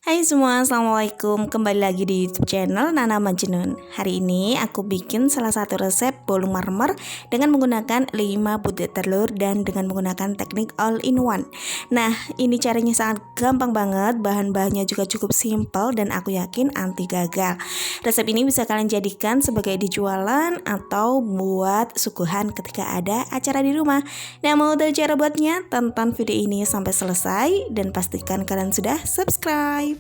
Hai semua, Assalamualaikum. Kembali lagi di YouTube channel Nana Majnun. Hari ini aku bikin salah satu resep bolu marmer dengan menggunakan 5 butir telur dan dengan menggunakan teknik all in one. Nah, ini caranya sangat gampang banget, bahan-bahannya juga cukup simple dan aku yakin anti gagal. Resep ini bisa kalian jadikan sebagai dijualan atau buat suguhan ketika ada acara di rumah. Nah, mau tahu cara buatnya? Tonton video ini sampai selesai dan pastikan kalian sudah subscribe.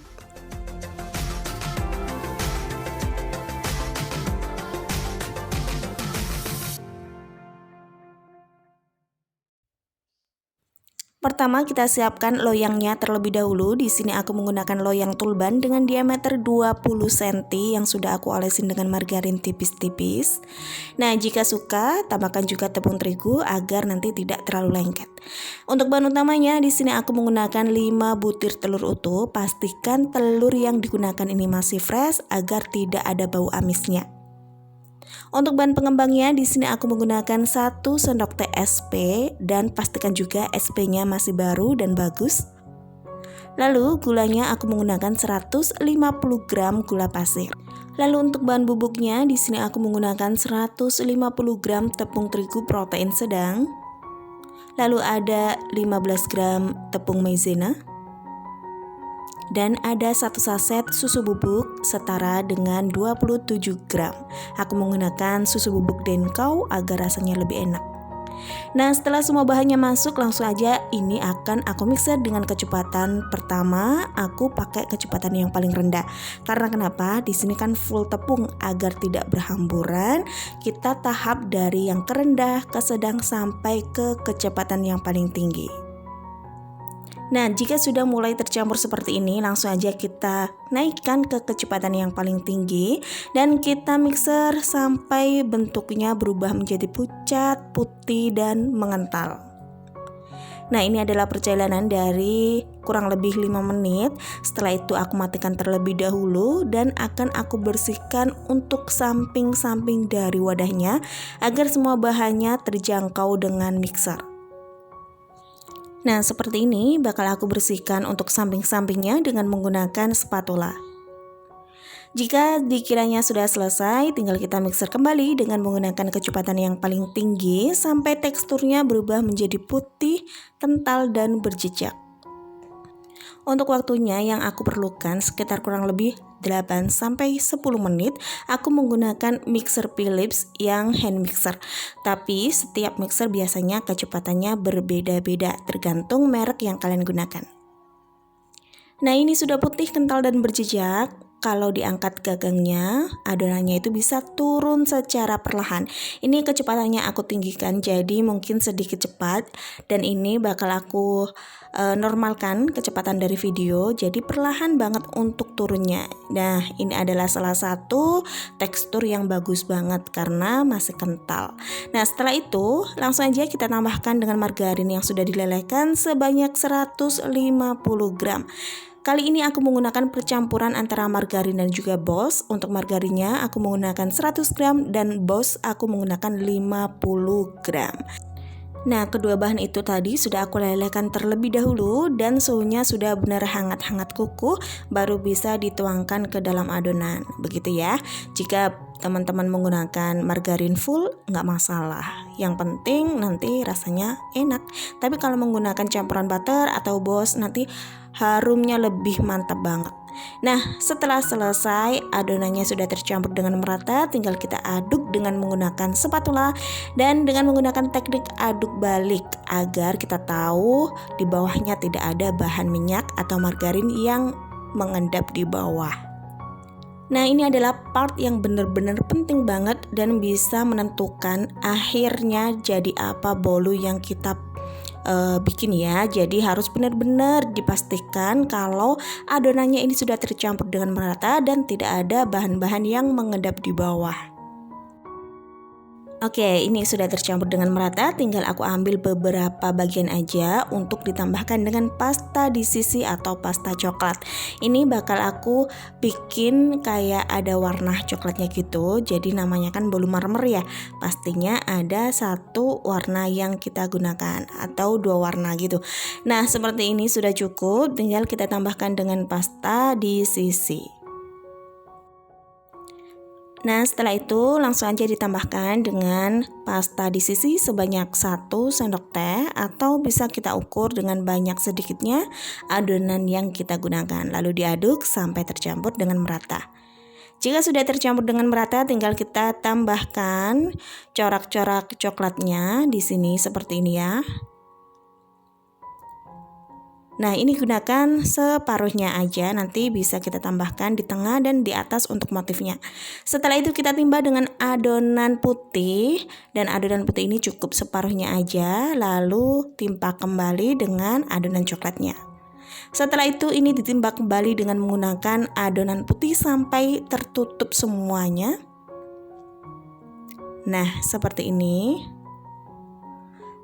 Pertama kita siapkan loyangnya terlebih dahulu. Di sini aku menggunakan loyang tulban dengan diameter 20 cm yang sudah aku olesin dengan margarin tipis-tipis. Nah, jika suka tambahkan juga tepung terigu agar nanti tidak terlalu lengket. Untuk bahan utamanya di sini aku menggunakan 5 butir telur utuh. Pastikan telur yang digunakan ini masih fresh agar tidak ada bau amisnya. Untuk bahan pengembangnya di sini aku menggunakan 1 sendok teh SP dan pastikan juga SP-nya masih baru dan bagus. Lalu gulanya aku menggunakan 150 gram gula pasir. Lalu untuk bahan bubuknya di sini aku menggunakan 150 gram tepung terigu protein sedang. Lalu ada 15 gram tepung maizena. Dan ada 1 saset susu bubuk setara dengan 27 gram. Aku menggunakan susu bubuk Denkau agar rasanya lebih enak. Nah, setelah semua bahannya masuk, langsung aja ini akan aku mixer dengan kecepatan pertama. Aku pakai kecepatan yang paling rendah. Karena kenapa? Di sini kan full tepung agar tidak berhamburan. Kita tahap dari yang kerendah ke sedang sampai ke kecepatan yang paling tinggi. Nah, jika sudah mulai tercampur seperti ini, langsung aja kita naikkan ke kecepatan yang paling tinggi dan kita mixer sampai bentuknya berubah menjadi pucat, putih, dan mengental. Nah, ini adalah perjalanan dari kurang lebih 5 menit. Setelah itu aku matikan terlebih dahulu dan akan aku bersihkan untuk samping-samping dari wadahnya agar semua bahannya terjangkau dengan mixer. Nah, seperti ini bakal aku bersihkan untuk samping-sampingnya dengan menggunakan spatula. Jika dikiranya sudah selesai, tinggal kita mixer kembali dengan menggunakan kecepatan yang paling tinggi sampai teksturnya berubah menjadi putih, kental, dan berjejak. Untuk waktunya yang aku perlukan sekitar kurang lebih 8-10 menit. Aku menggunakan mixer Philips yang hand mixer. Tapi setiap mixer biasanya kecepatannya berbeda-beda tergantung merek yang kalian gunakan. Nah, ini sudah putih, kental, dan berjejak. Kalau diangkat gagangnya, adonannya itu bisa turun secara perlahan. Ini kecepatannya aku tinggikan, jadi mungkin sedikit cepat. Dan ini bakal aku normalkan kecepatan dari video, jadi perlahan banget untuk turunnya. Nah, ini adalah salah satu tekstur yang bagus banget karena masih kental. Nah, setelah itu langsung aja kita tambahkan dengan margarin yang sudah dilelehkan sebanyak 150 gram. Kali ini aku menggunakan percampuran antara margarin dan juga Boss. Untuk margarinnya aku menggunakan 100 gram dan Boss aku menggunakan 50 gram. Nah, kedua bahan itu tadi sudah aku lelehkan terlebih dahulu dan suhunya sudah benar hangat-hangat kukuh, baru bisa dituangkan ke dalam adonan. Begitu ya. Jika teman-teman menggunakan margarin full nggak masalah. Yang penting nanti rasanya enak. Tapi kalau menggunakan campuran butter atau Boss nanti harumnya lebih mantap banget. Nah, setelah selesai adonannya sudah tercampur dengan merata, tinggal kita aduk dengan menggunakan spatula dan dengan menggunakan teknik aduk balik agar kita tahu di bawahnya tidak ada bahan minyak atau margarin yang mengendap di bawah. Nah, ini adalah part yang benar-benar penting banget dan bisa menentukan akhirnya jadi apa bolu yang kita bikin ya. Jadi harus benar-benar dipastikan kalau adonannya ini sudah tercampur dengan merata dan tidak ada bahan-bahan yang mengendap di bawah. Oke, ini sudah tercampur dengan merata, tinggal aku ambil beberapa bagian aja untuk ditambahkan dengan pasta di sisi atau pasta coklat. Ini bakal aku bikin kayak ada warna coklatnya gitu, jadi namanya kan bolu marmer ya. Pastinya ada satu warna yang kita gunakan atau dua warna gitu. Nah, seperti ini sudah cukup, tinggal kita tambahkan dengan pasta di sisi. Nah, setelah itu langsung aja ditambahkan dengan pasta di sisi sebanyak 1 sendok teh, atau bisa kita ukur dengan banyak sedikitnya adonan yang kita gunakan. Lalu diaduk sampai tercampur dengan merata. Jika sudah tercampur dengan merata, tinggal kita tambahkan corak-corak coklatnya di sini seperti ini ya. Nah, ini gunakan separuhnya aja, nanti bisa kita tambahkan di tengah dan di atas untuk motifnya. Setelah itu kita timba dengan adonan putih, dan adonan putih ini cukup separuhnya aja, lalu timpa kembali dengan adonan coklatnya. Setelah itu ini ditimpa kembali dengan menggunakan adonan putih sampai tertutup semuanya. Nah, seperti ini.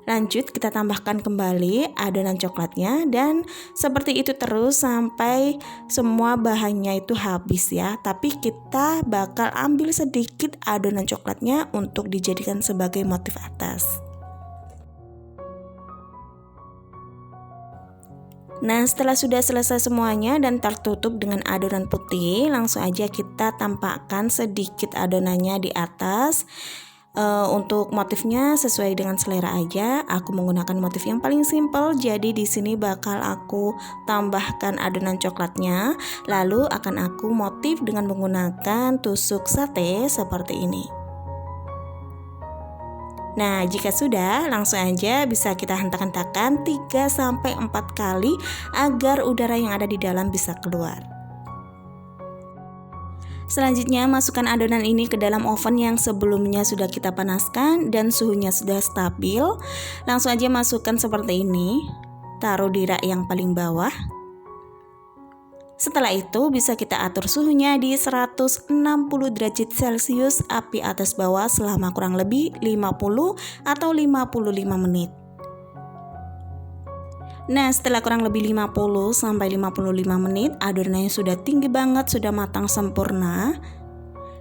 Lanjut kita tambahkan kembali adonan coklatnya, dan seperti itu terus sampai semua bahannya itu habis ya. Tapi kita bakal ambil sedikit adonan coklatnya untuk dijadikan sebagai motif atas. Nah, setelah sudah selesai semuanya dan tertutup dengan adonan putih, langsung aja kita tampakkan sedikit adonannya di atas. Untuk motifnya sesuai dengan selera aja. Aku menggunakan motif yang paling simple, jadi di sini bakal aku tambahkan adonan coklatnya, lalu akan aku motif dengan menggunakan tusuk sate seperti ini. Nah, jika sudah, langsung aja bisa kita hentak-hentakan 3-4 kali agar udara yang ada di dalam bisa keluar. Selanjutnya, masukkan adonan ini ke dalam oven yang sebelumnya sudah kita panaskan dan suhunya sudah stabil. Langsung aja masukkan seperti ini, taruh di rak yang paling bawah. Setelah itu bisa kita atur suhunya di 160 derajat Celcius, api atas bawah selama kurang lebih 50 atau 55 menit. Nah, setelah kurang lebih 50 sampai 55 menit, adonannya sudah tinggi banget, sudah matang sempurna.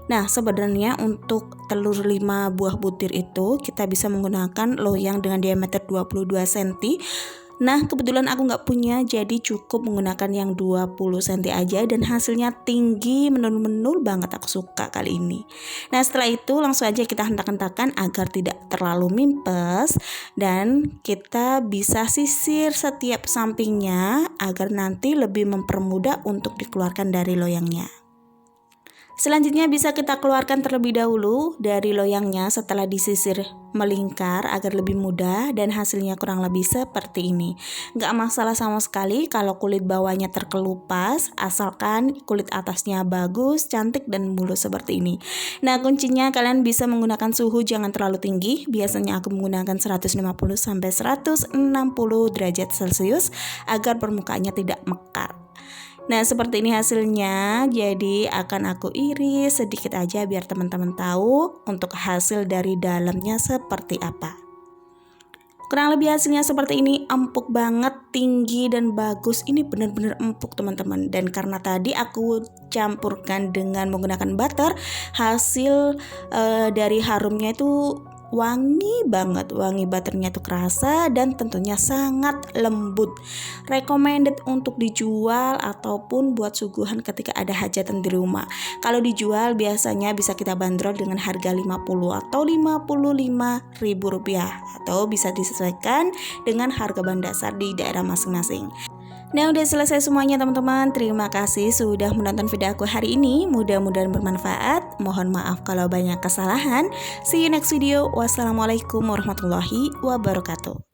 Nah, sebenarnya untuk telur 5 buah butir itu kita bisa menggunakan loyang dengan diameter 22 cm. Nah, kebetulan aku nggak punya, jadi cukup menggunakan yang 20 cm aja, dan hasilnya tinggi, menul-menul banget, aku suka kali ini. Nah, setelah itu langsung aja kita hentak-hentakan agar tidak terlalu mimpes, dan kita bisa sisir setiap sampingnya agar nanti lebih mempermudah untuk dikeluarkan dari loyangnya. Selanjutnya bisa kita keluarkan terlebih dahulu dari loyangnya setelah disisir melingkar agar lebih mudah, dan hasilnya kurang lebih seperti ini. Gak masalah sama sekali kalau kulit bawahnya terkelupas, asalkan kulit atasnya bagus, cantik dan mulus seperti ini. Nah, kuncinya kalian bisa menggunakan suhu jangan terlalu tinggi. Biasanya aku menggunakan 150 sampai 160 derajat Celcius agar permukaannya tidak mekar. Nah, seperti ini hasilnya. Jadi akan aku iris sedikit aja biar teman-teman tahu untuk hasil dari dalamnya seperti apa. Kurang lebih hasilnya seperti ini, empuk banget, tinggi dan bagus. Ini benar-benar empuk teman-teman. Dan karena tadi aku campurkan dengan menggunakan butter, hasil dari harumnya itu wangi banget, wangi butternya tuh kerasa dan tentunya sangat lembut. Recommended untuk dijual ataupun buat suguhan ketika ada hajatan di rumah. Kalau dijual biasanya bisa kita bandrol dengan harga 50 atau 55 ribu rupiah, atau bisa disesuaikan dengan harga bahan dasar di daerah masing-masing. Nah, udah selesai semuanya teman-teman. Terima kasih sudah menonton video aku hari ini. Mudah-mudahan bermanfaat. Mohon maaf kalau banyak kesalahan. See you next video. Wassalamualaikum warahmatullahi wabarakatuh.